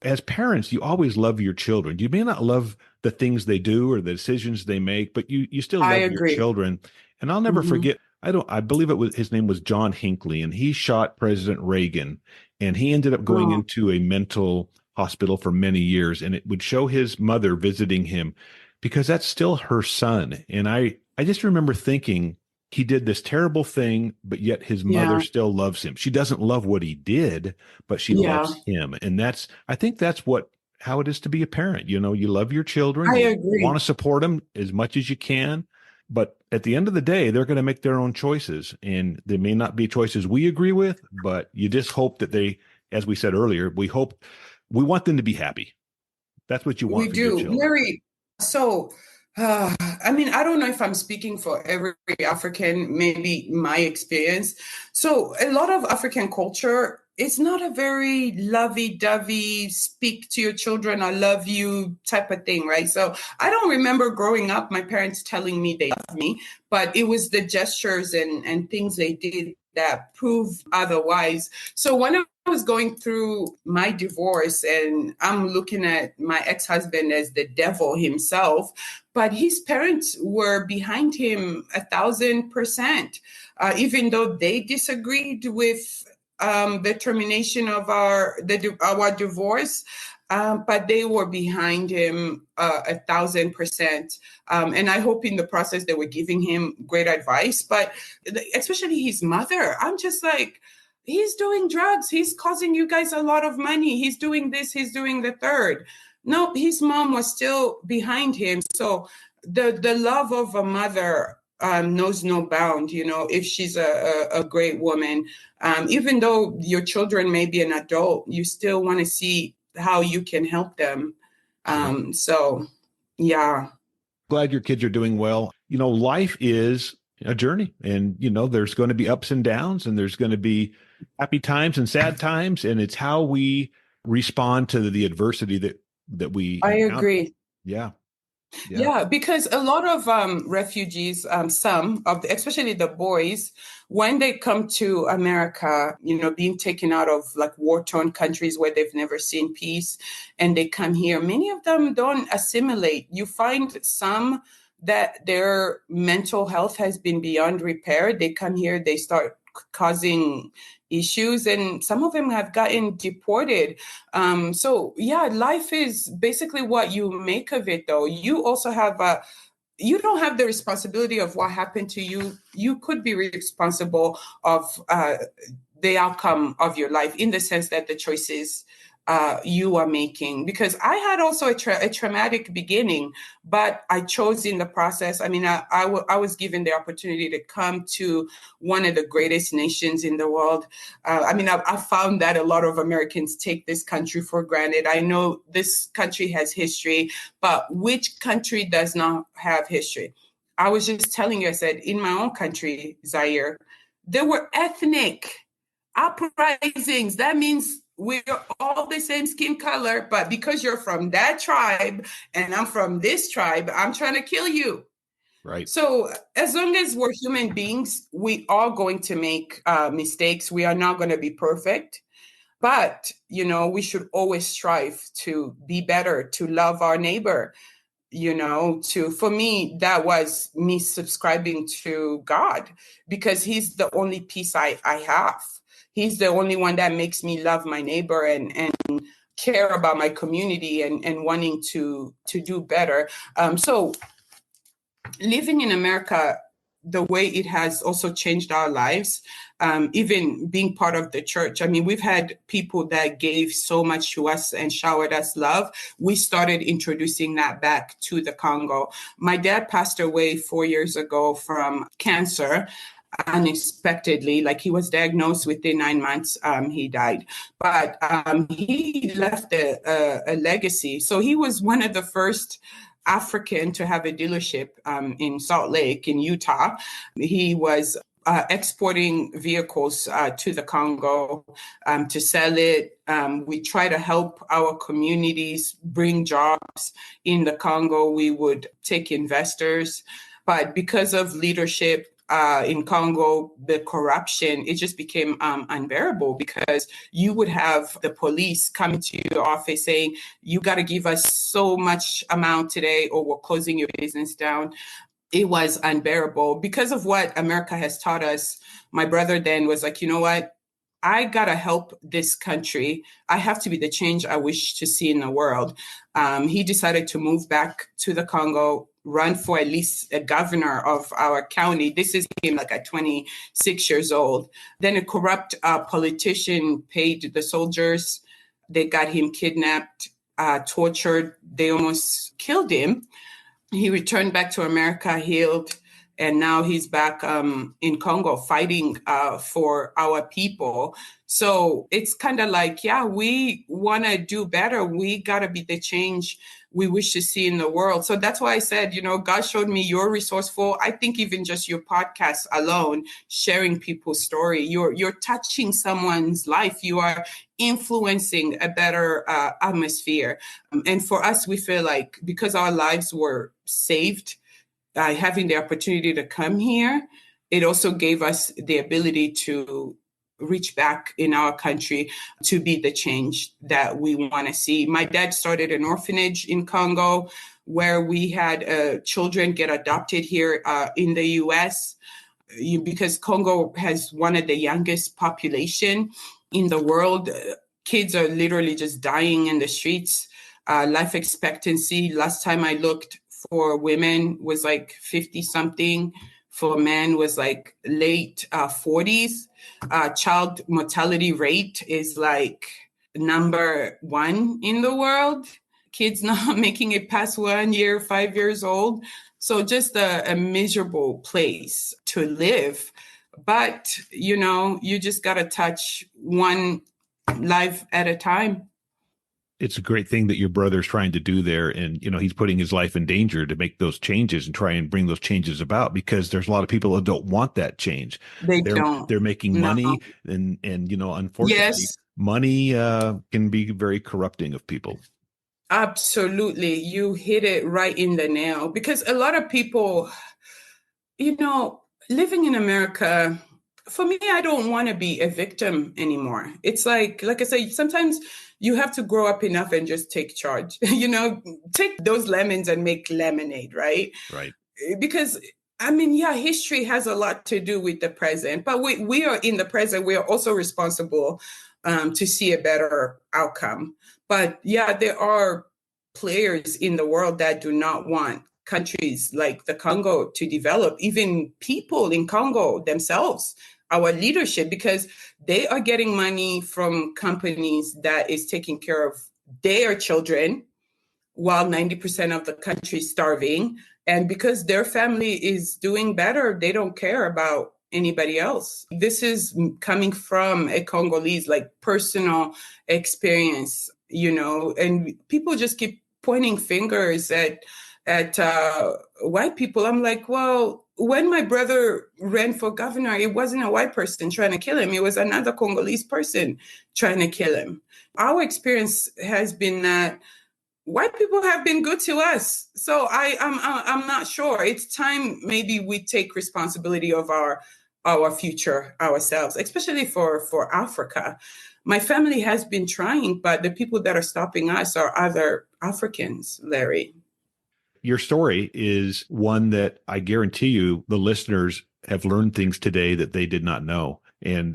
as parents, you always love your children. You may not love the things they do or the decisions they make, but you still I love your agree. children. And I'll never Mhm. forget. I believe his name was John Hinckley, and he shot President Reagan, and he ended up going Oh, into a mental hospital for many years. And it would show his mother visiting him because that's still her son. And I just remember thinking, he did this terrible thing, but yet his mother yeah, still loves him. She doesn't love what he did, but she yeah. loves him. And I think that's what how it is to be a parent. You know, you love your children, I you agree. want to support them as much as you can, but at the end of the day, they're going to make their own choices, and they may not be choices we agree with, but you just hope that they, as we said earlier, we want them to be happy. That's what you We want for your do. children. Mary, so, I mean, I don't know if I'm speaking for every African, maybe my experience. So, a lot of African culture, it's not a very lovey-dovey, speak to your children, I love you type of thing, right? So, I don't remember growing up, my parents telling me they love me, but it was the gestures and things they did that prove otherwise. So, when I was going through my divorce and I'm looking at my ex-husband as the devil himself, but his parents were behind him 1,000%, even though they disagreed with the termination of our divorce. But they were behind him 1,000%. And I hope in the process they were giving him great advice, but especially his mother, I'm just like, he's doing drugs. He's causing you guys a lot of money. He's doing this. He's doing the third. No, his mom was still behind him. So the love of a mother knows no bound, you know, if she's a great woman. Even though your children may be an adult, you still want to see how you can help them. So, yeah. Glad your kids are doing well. You know, life is a journey, and, you know, there's going to be ups and downs, and there's going to be happy times and sad times. And it's how we respond to the adversity that we I encounter. agree. Yeah. Yeah, because a lot of refugees, some of the, especially the boys, when they come to America, you know, being taken out of like war-torn countries where they've never seen peace, and they come here, many of them don't assimilate. You find some that their mental health has been beyond repair. They come here, they start causing issues, and some of them have gotten deported. So yeah, life is basically what you make of it, though. You also have you don't have the responsibility of what happened to you. You could be responsible of the outcome of your life, in the sense that the choices you are making. Because I had also a traumatic beginning, but I chose in the process. I mean, I was given the opportunity to come to one of the greatest nations in the world. I mean, I found that a lot of Americans take this country for granted. I know this country has history, but which country does not have history? I was just telling you, I said, in my own country, Zaire, there were ethnic uprisings. That means we're all the same skin color, but because you're from that tribe and I'm from this tribe, I'm trying to kill you. Right. So as long as we're human beings, we are going to make mistakes. We are not going to be perfect. But, you know, we should always strive to be better, to love our neighbor. You know, for me, that was me subscribing to God, because he's the only peace I have. He's the only one that makes me love my neighbor and care about my community and wanting to do better. So living in America, the way it has also changed our lives, even being part of the church. I mean, we've had people that gave so much to us and showered us love. We started introducing that back to the Congo. My dad passed away 4 years ago from cancer, unexpectedly. Like, he was diagnosed within 9 months, he died, but he left a legacy. So he was one of the first African to have a dealership in Salt Lake in Utah. He was exporting vehicles to the Congo to sell it. We try to help our communities bring jobs in the Congo. We would take investors, but because of leadership in Congo, the corruption, it just became unbearable, because you would have the police coming to your office saying, you got to give us so much amount today or we're closing your business down. It was unbearable. Because of what America has taught us, my brother then was like, you know what? I got to help this country. I have to be the change I wish to see in the world. He decided to move back to the Congo, run for at least a governor of our county. This is him like at 26 years old. Then a corrupt politician paid the soldiers. They got him kidnapped. tortured. They almost killed him. He returned back to America, healed, and now he's back in Congo fighting for our people. So it's kind of like, yeah, we want to do better. We got to be the change we wish to see in the world. So that's why I said, God showed me you're resourceful. I think even just your podcast alone, sharing people's story, you're touching someone's life. You are influencing a better atmosphere. And for us, we feel like because our lives were saved, having the opportunity to come here, it also gave us the ability to reach back in our country to be the change that we want to see. My dad started an orphanage in Congo where we had children get adopted here in the U.S. Because Congo has one of the youngest population in the world. Kids are literally just dying in the streets. Life expectancy, last time I looked, for women was like 50 something. For men was like late 40s. Child mortality rate is like number 1 in the world. Kids not making it past 1 year, 5 years old. So just a miserable place to live. But, you just got to touch one life at a time. It's a great thing that your brother's trying to do there. And, he's putting his life in danger to make those changes and try and bring those changes about, because there's a lot of people that don't want that change. They're making money. And, unfortunately, yes, money can be very corrupting of people. Absolutely. You hit it right in the nail, because a lot of people, living in America, for me, I don't want to be a victim anymore. It's like I say, sometimes you have to grow up enough and just take charge, take those lemons and make lemonade, right? Right. Because, history has a lot to do with the present, but we are in the present. We are also responsible to see a better outcome. But yeah, there are players in the world that do not want countries like the Congo to develop, even people in Congo themselves, our leadership, because they are getting money from companies that is taking care of their children while 90% of the country is starving. And because their family is doing better, they don't care about anybody else. This is coming from a Congolese, personal experience, and people just keep pointing fingers at white people. I'm like, well, when my brother ran for governor, it wasn't a white person trying to kill him. It was another Congolese person trying to kill him. Our experience has been that white people have been good to us. So I'm not sure. It's time maybe we take responsibility of our future ourselves, especially for Africa. My family has been trying, but the people that are stopping us are other Africans, Larry. Your story is one that I guarantee you the listeners have learned things today that they did not know. And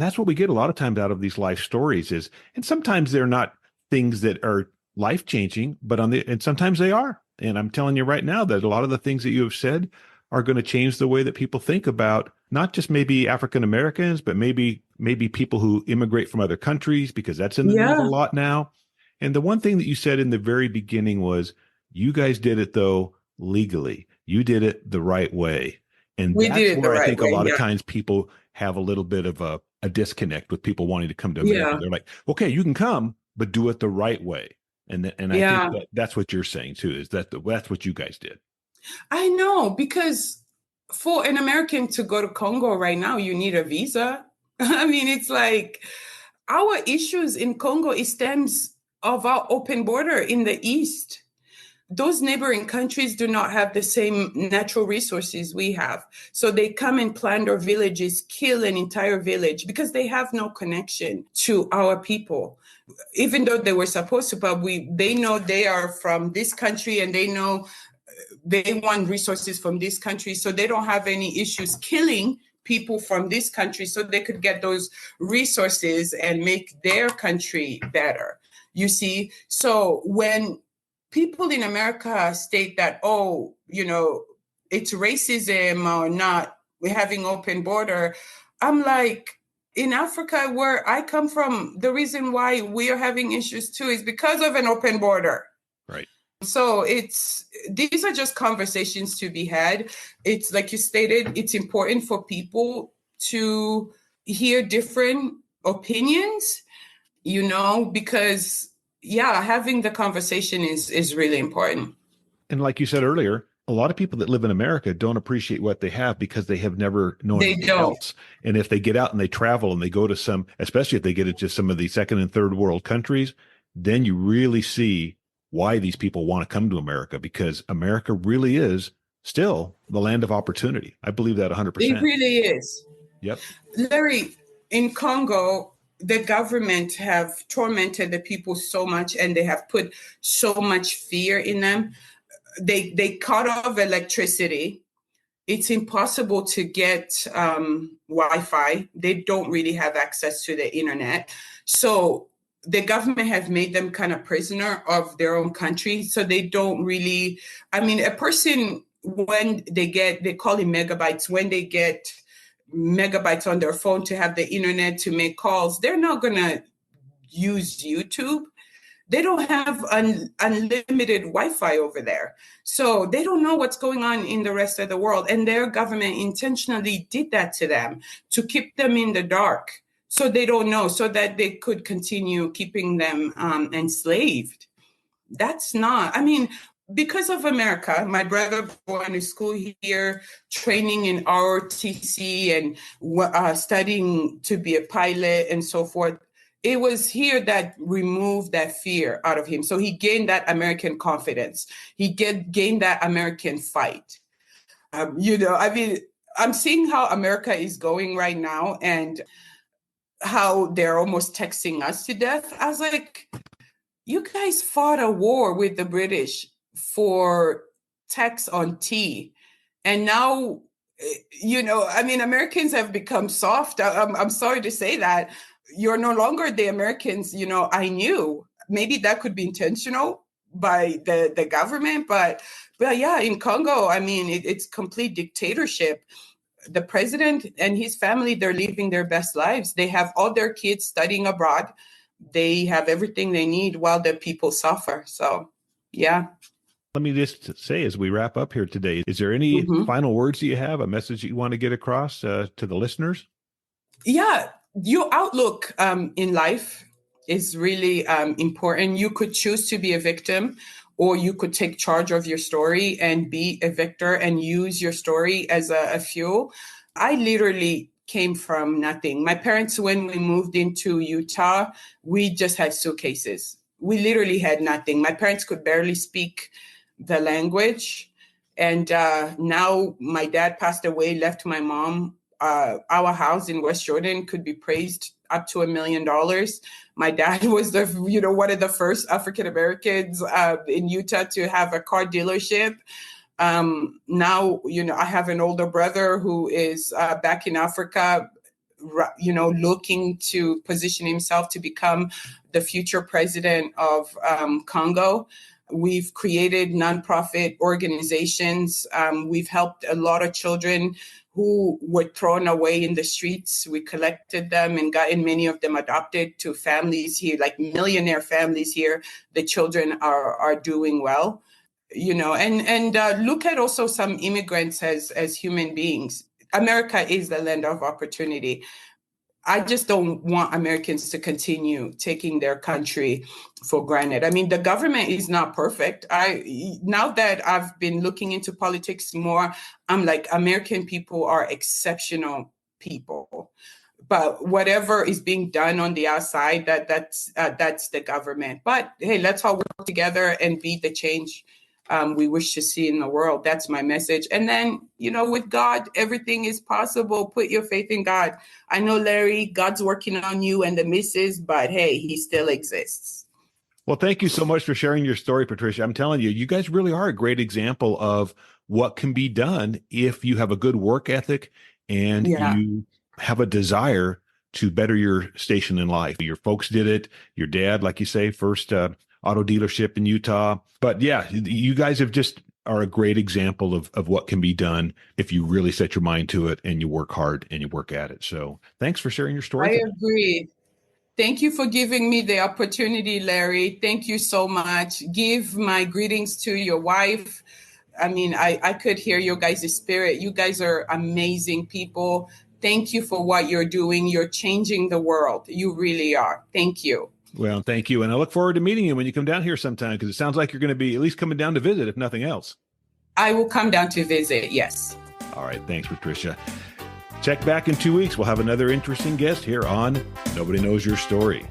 that's what we get a lot of times out of these life stories and sometimes they're not things that are life-changing, but and sometimes they are. And I'm telling you right now that a lot of the things that you have said are going to change the way that people think about not just maybe African Americans, but maybe people who immigrate from other countries, because that's in the news a lot now. And the one thing that you said in the very beginning was, you guys did it though legally. You did it the right way. And that's where I think a lot of times people have a little bit of a disconnect with people wanting to come to America. They're like, okay, you can come, but do it the right way. And I think that's what you're saying too, is that that's what you guys did. I know, because for an American to go to Congo right now, you need a visa. It's like our issues in Congo, it stems of our open border in the East. Those neighboring countries do not have the same natural resources we have. So they come and plunder villages, kill an entire village because they have no connection to our people. Even though they were supposed to, but they know they are from this country and they know they want resources from this country. So they don't have any issues killing people from this country so they could get those resources and make their country better. You see? So when people in America state that, it's racism or not, we're having open border, I'm like, in Africa, where I come from, the reason why we are having issues too is because of an open border. Right. So these are just conversations to be had. It's like you stated, it's important for people to hear different opinions, because having the conversation is really important. And like you said earlier, a lot of people that live in America don't appreciate what they have because they have never known anything else. And if they get out and they travel and they go to some, especially if they get into some of the second and third world countries, then you really see why these people want to come to America, because America really is still the land of opportunity. I believe that 100%. It really is. Yep. Larry, in Congo, the government have tormented the people so much, and they have put so much fear in them. They cut off electricity. It's impossible to get Wi-Fi. They don't really have access to the internet. So the government has made them kind of prisoner of their own country. So they don't really, a person, when they call it megabytes, when they get megabytes on their phone to have the internet to make calls, they're not going to use YouTube. They don't have unlimited Wi-Fi over there. So they don't know what's going on in the rest of the world. And their government intentionally did that to them to keep them in the dark. So they don't know, so that they could continue keeping them enslaved. That's not, because of America, my brother going to school here, training in ROTC and studying to be a pilot and so forth. It was here that removed that fear out of him. So he gained that American confidence. He gained that American fight. I'm seeing how America is going right now and how they're almost texting us to death. I was like, you guys fought a war with the British for tax on tea. And now, Americans have become soft. I'm sorry to say that. You're no longer the Americans, I knew. Maybe that could be intentional by the government. But yeah, in Congo, it's complete dictatorship. The president and his family, they're living their best lives. They have all their kids studying abroad. They have everything they need while the people suffer. So, yeah. Let me just say, as we wrap up here today, is there any final words that you have, a message that you want to get across to the listeners? Yeah, your outlook in life is really important. You could choose to be a victim, or you could take charge of your story and be a victor and use your story as a fuel. I literally came from nothing. My parents, when we moved into Utah, we just had suitcases. We literally had nothing. My parents could barely speak the language. And now my dad passed away, left my mom. Our house in West Jordan could be praised up to $1 million. My dad was one of the first African Americans in Utah to have a car dealership. Now, I have an older brother who is back in Africa, looking to position himself to become the future president of Congo. We've created nonprofit organizations. We've helped a lot of children who were thrown away in the streets. We collected them and gotten many of them adopted to families here, like millionaire families here. The children are doing well, and look at also some immigrants as human beings. America is the land of opportunity. I just don't want Americans to continue taking their country for granted. The government is not perfect. Now that I've been looking into politics more, I'm like, American people are exceptional people. But whatever is being done on the outside, that's the government. But hey, let's all work together and be the change we wish to see in the world. That's my message. And then, with God, everything is possible. Put your faith in God. I know, Larry, God's working on you and the misses, but hey, he still exists. Well, thank you so much for sharing your story, Patricia. I'm telling you, you guys really are a great example of what can be done if you have a good work ethic and you have a desire to better your station in life. Your folks did it. Your dad, like you say, first auto dealership in Utah. But yeah, you guys have just are a great example of what can be done if you really set your mind to it and you work hard and you work at it. So thanks for sharing your story. I agree. Thank you for giving me the opportunity, Larry. Thank you so much. Give my greetings to your wife. I mean, I could hear your guys' spirit. You guys are amazing people. Thank you for what you're doing. You're changing the world. You really are. Thank you. Well, thank you. And I look forward to meeting you when you come down here sometime, because it sounds like you're going to be at least coming down to visit, if nothing else. I will come down to visit. Yes. All right. Thanks, Patricia. Check back in 2 weeks. We'll have another interesting guest here on Nobody Knows Your Story.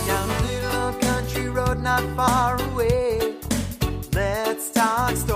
Down a little old country road not far away. Let's talk stories.